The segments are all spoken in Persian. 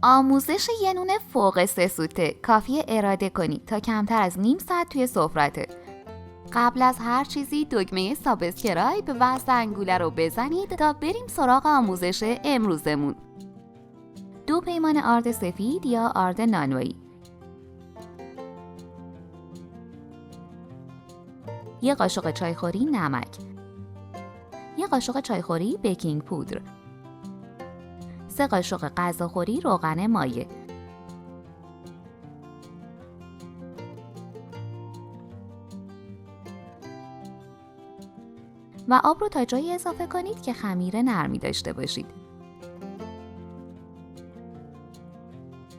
آموزش یه نون فوق 3 سوته کافیه اراده کنید تا کمتر از نیم ساعت توی سفرته. قبل از هر چیزی دکمه سابسکرایب و زنگوله رو بزنید تا بریم سراغ آموزش امروزمون. 2 پیمان آرد سفید یا آرد نانوایی، 1 قاشق چایخوری نمک، 1 قاشق چایخوری بیکینگ پودر، 3 قاشق غذاخوری روغن مایع. و آب رو تا جایی اضافه کنید که خمیر نرمی داشته باشید.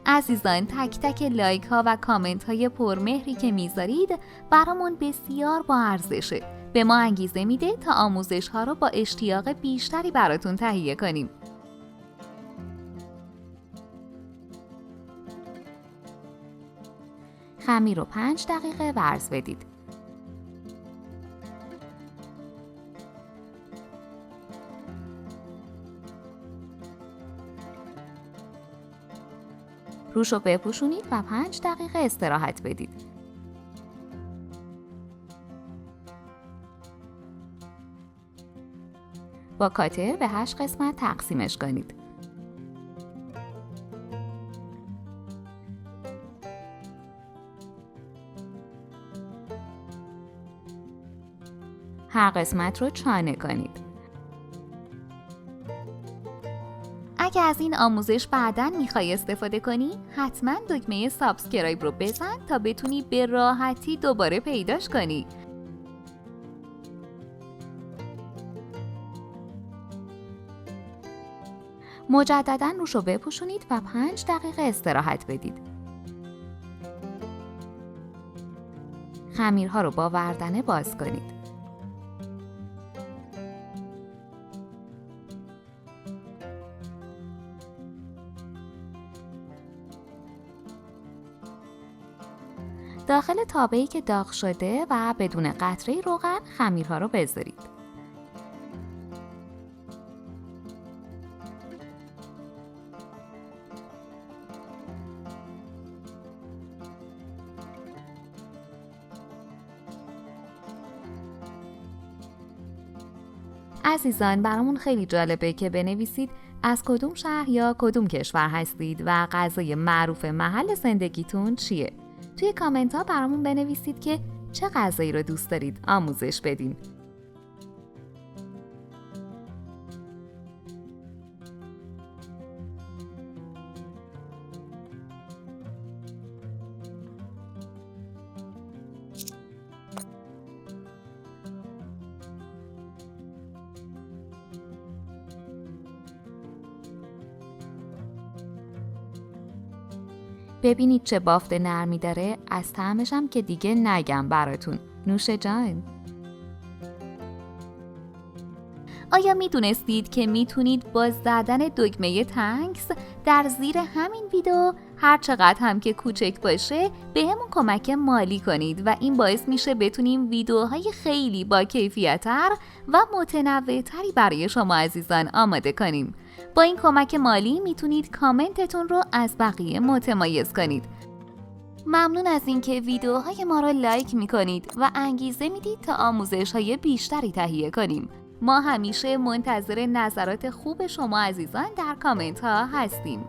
عزیزان، تک تک لایک ها و کامنت های پرمهری که میذارید برامون بسیار با ارزشه. به ما انگیزه میده تا آموزش ها رو با اشتیاق بیشتری براتون تهیه کنیم. خمیر رو 5 دقیقه ورز بدید. روش رو بپوشونید و 5 دقیقه استراحت بدید. با کاتر به 8 قسمت تقسیمش کنید. هر قسمت رو چانه کنید. اگه از این آموزش بعداً میخوای استفاده کنی، حتما دکمه سابسکرایب رو بزن تا بتونی به راحتی دوباره پیداش کنی. مجدداً روش رو بپوشونید و 5 دقیقه استراحت بدید. خمیرها رو با وردنه باز کنید. داخل تابه‌ای که داغ شده و بدون قطره روغن خمیرها رو بذارید. عزیزان، برامون خیلی جالبه که بنویسید از کدوم شهر یا کدوم کشور هستید و غذای معروف محل زندگیتون چیه. توی کامنت ها برامون بنویسید که چه غذایی رو دوست دارید آموزش بدیم. ببینید چه بافت نرمی داره، از طعمش هم که دیگه نگم براتون. نوش جان. آیا میدونستید که میتونید با زدن دکمه تانکس در زیر همین ویدیو هر چقدر هم که کوچک باشه بهمون کمک مالی کنید و این باعث میشه بتونیم ویدیوهای خیلی با کیفیت‌تر و متنوع‌تری برای شما عزیزان آماده کنیم. با این کمک مالی میتونید کامنتتون رو از بقیه متمایز کنید. ممنون از اینکه ویدیوهای ما رو لایک میکنید و انگیزه میدید تا آموزش‌های بیشتری تهیه کنیم. ما همیشه منتظر نظرات خوب شما عزیزان در کامنت ها هستیم.